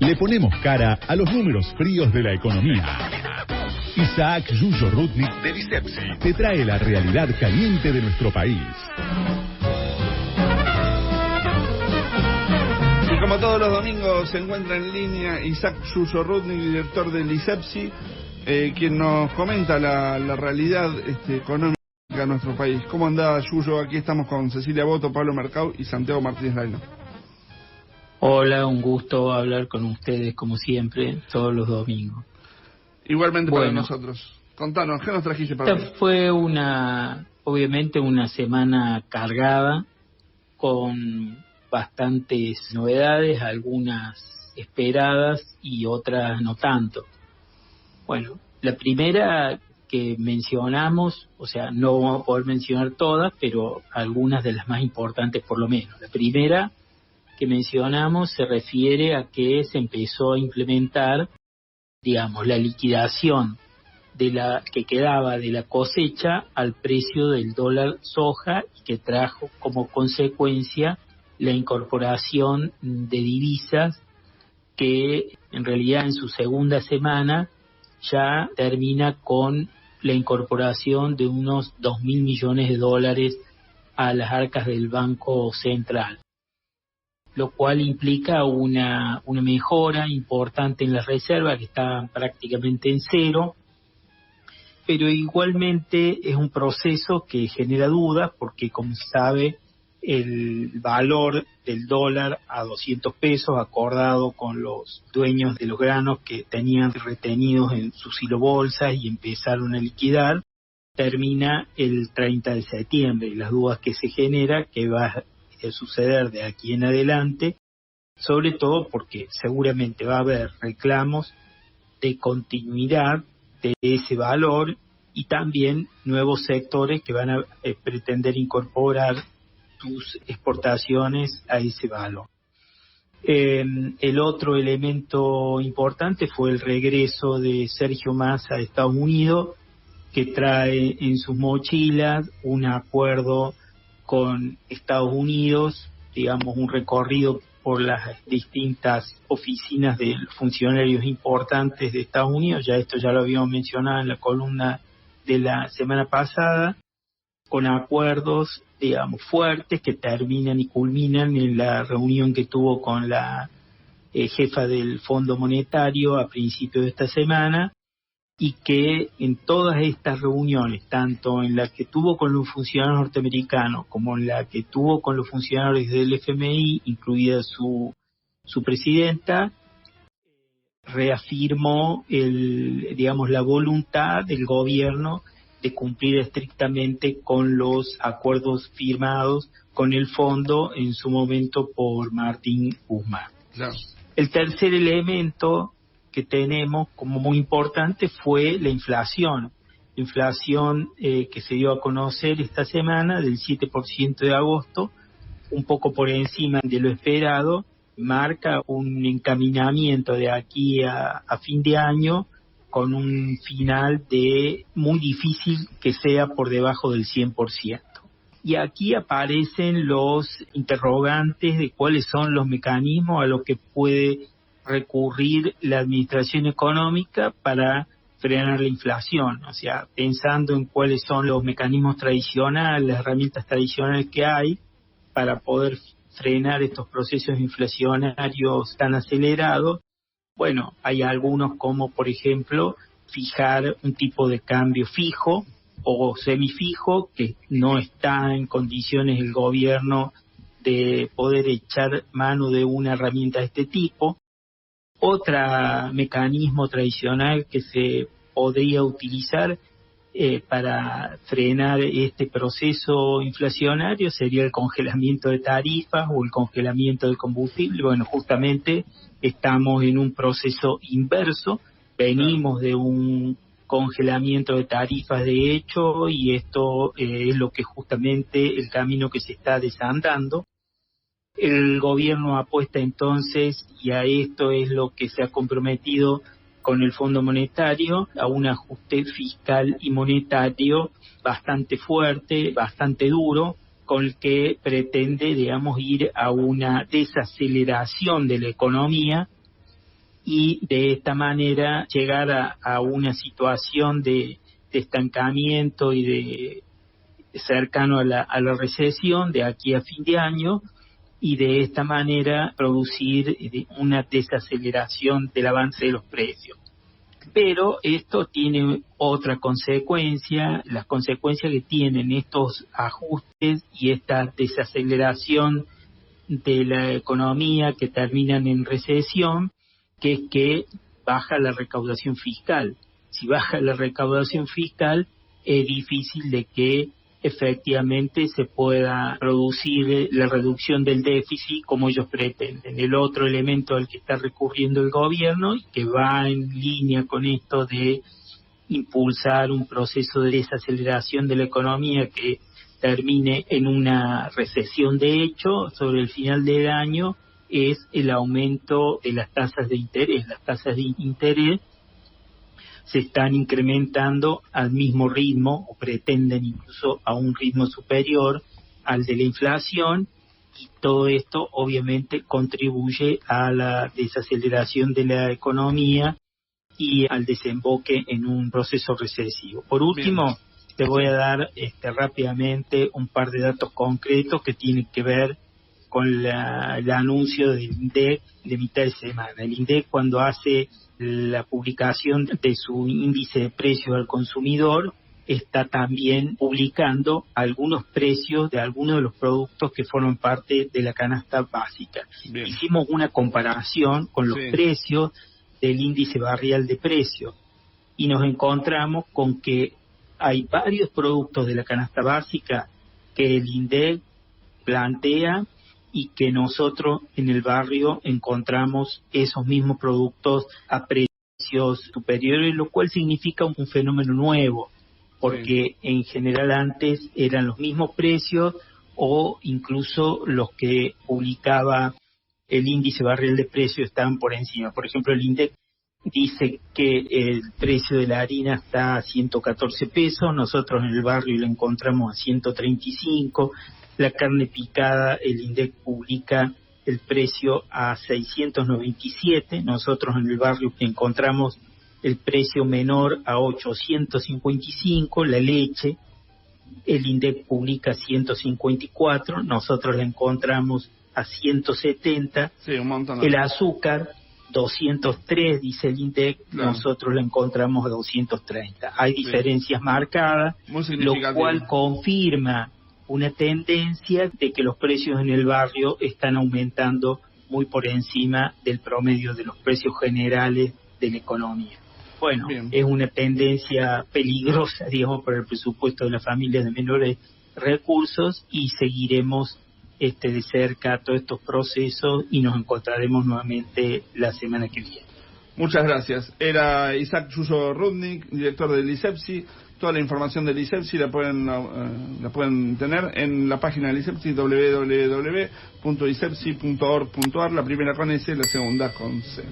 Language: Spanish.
Le ponemos cara a los números fríos de la economía. Isaac Yuyo Rudnik de Lisepsi te trae la realidad caliente de nuestro país. Y como todos los domingos se encuentra en línea Isaac Yuyo Rudnik, director de Lisepsi, quien nos comenta la realidad económica de nuestro país. ¿Cómo anda, Yuyo? Aquí estamos con Cecilia Boto, Pablo Mercado y Santiago Martínez Laino. Hola, un gusto hablar con ustedes como siempre, todos los domingos. Igualmente para nosotros. Contanos, ¿qué nos trajiste para hoy? Esta fue obviamente una semana cargada con bastantes novedades, algunas esperadas y otras no tanto. Bueno, la primera que mencionamos, o sea, no vamos a poder mencionar todas, pero algunas de las más importantes por lo menos. La primera que mencionamos se refiere a que se empezó a implementar, digamos, la liquidación de la que quedaba de la cosecha al precio del dólar soja, y que trajo como consecuencia la incorporación de divisas que en realidad en su segunda semana ya termina con la incorporación de unos 2.000 millones de dólares a las arcas del Banco Central, lo cual implica una mejora importante en la reserva, que está prácticamente en cero, pero igualmente es un proceso que genera dudas, porque como se sabe, el valor del dólar a 200 pesos, acordado con los dueños de los granos que tenían retenidos en sus silobolsas y empezaron a liquidar, termina el 30 de septiembre, y las dudas que se genera que va a suceder de aquí en adelante, sobre todo porque seguramente va a haber reclamos de continuidad de ese valor y también nuevos sectores que van a pretender incorporar sus exportaciones a ese valor. El otro elemento importante fue el regreso de Sergio Massa a Estados Unidos, que trae en sus mochilas un acuerdo con Estados Unidos, digamos un recorrido por las distintas oficinas de funcionarios importantes de Estados Unidos. Ya esto ya lo habíamos mencionado en la columna de la semana pasada, con acuerdos, digamos, fuertes que terminan y culminan en la reunión que tuvo con la jefa del Fondo Monetario a principios de esta semana, y que en todas estas reuniones, tanto en la que tuvo con los funcionarios norteamericanos como en la que tuvo con los funcionarios del FMI, incluida su presidenta, reafirmó la voluntad del gobierno de cumplir estrictamente con los acuerdos firmados con el fondo en su momento por Martín Guzmán. Claro. El tercer elemento que tenemos como muy importante fue la inflación. La inflación que se dio a conocer esta semana del 7% de agosto, un poco por encima de lo esperado, marca un encaminamiento de aquí a fin de año con un final de muy difícil que sea por debajo del 100%. Y aquí aparecen los interrogantes de cuáles son los mecanismos a los que puede recurrir la administración económica para frenar la inflación. O sea, pensando en cuáles son los mecanismos tradicionales, las herramientas tradicionales que hay para poder frenar estos procesos inflacionarios tan acelerados. Bueno, hay algunos como, por ejemplo, fijar un tipo de cambio fijo o semifijo, que no está en condiciones el gobierno de poder echar mano de una herramienta de este tipo. Otro mecanismo tradicional que se podría utilizar para frenar este proceso inflacionario sería el congelamiento de tarifas o el congelamiento del combustible. Bueno, justamente estamos en un proceso inverso, venimos de un congelamiento de tarifas de hecho, y esto es lo que justamente el camino que se está desandando. El gobierno apuesta entonces, y a esto es lo que se ha comprometido con el Fondo Monetario, a un ajuste fiscal y monetario bastante fuerte, bastante duro, con el que pretende, digamos, ir a una desaceleración de la economía y de esta manera llegar a una situación de estancamiento y de cercano a la recesión de aquí a fin de año, y de esta manera producir una desaceleración del avance de los precios. Pero esto tiene otra consecuencia, las consecuencias que tienen estos ajustes y esta desaceleración de la economía que terminan en recesión, que es que baja la recaudación fiscal. Si baja la recaudación fiscal, es difícil de que efectivamente se pueda producir la reducción del déficit como ellos pretenden. El otro elemento al que está recurriendo el gobierno y que va en línea con esto de impulsar un proceso de desaceleración de la economía que termine en una recesión de hecho sobre el final del año, es el aumento de las tasas de interés. Las tasas de interés se están incrementando al mismo ritmo, o pretenden incluso a un ritmo superior al de la inflación, y todo esto obviamente contribuye a la desaceleración de la economía y al desemboque en un proceso recesivo. Por último, bien, te voy a dar rápidamente un par de datos concretos que tienen que ver con el anuncio del INDEC de mitad de semana. El INDEC, cuando hace la publicación de su índice de precios al consumidor, está también publicando algunos precios de algunos de los productos que forman parte de la canasta básica. Bien. Hicimos una comparación con los precios del índice barrial de precios y nos encontramos con que hay varios productos de la canasta básica que el INDEC plantea y que nosotros en el barrio encontramos esos mismos productos a precios superiores, lo cual significa un fenómeno nuevo, porque en general antes eran los mismos precios o incluso los que publicaba el índice barrial de precios estaban por encima. Por ejemplo, el INDEC dice que el precio de la harina está a 114 pesos, nosotros en el barrio lo encontramos a 135. La carne picada, el INDEC publica el precio a 697, nosotros en el barrio encontramos el precio menor a 855, la leche, el INDEC publica 154, nosotros la encontramos a 170, un montón. El azúcar, 203, dice el INDEC, nosotros la encontramos a 230. Hay diferencias marcadas, lo cual confirma una tendencia de que los precios en el barrio están aumentando muy por encima del promedio de los precios generales de la economía. Bueno, es una tendencia peligrosa, digamos, para el presupuesto de las familias de menores recursos, y seguiremos de cerca todos estos procesos y nos encontraremos nuevamente la semana que viene. Muchas gracias. Era Isaac Yuyo Rudnick, director del ISEPSI. Toda la información del ISEPSI la pueden tener en la página del ISEPSI, www.isepsi.org.ar, la primera con S, la segunda con C.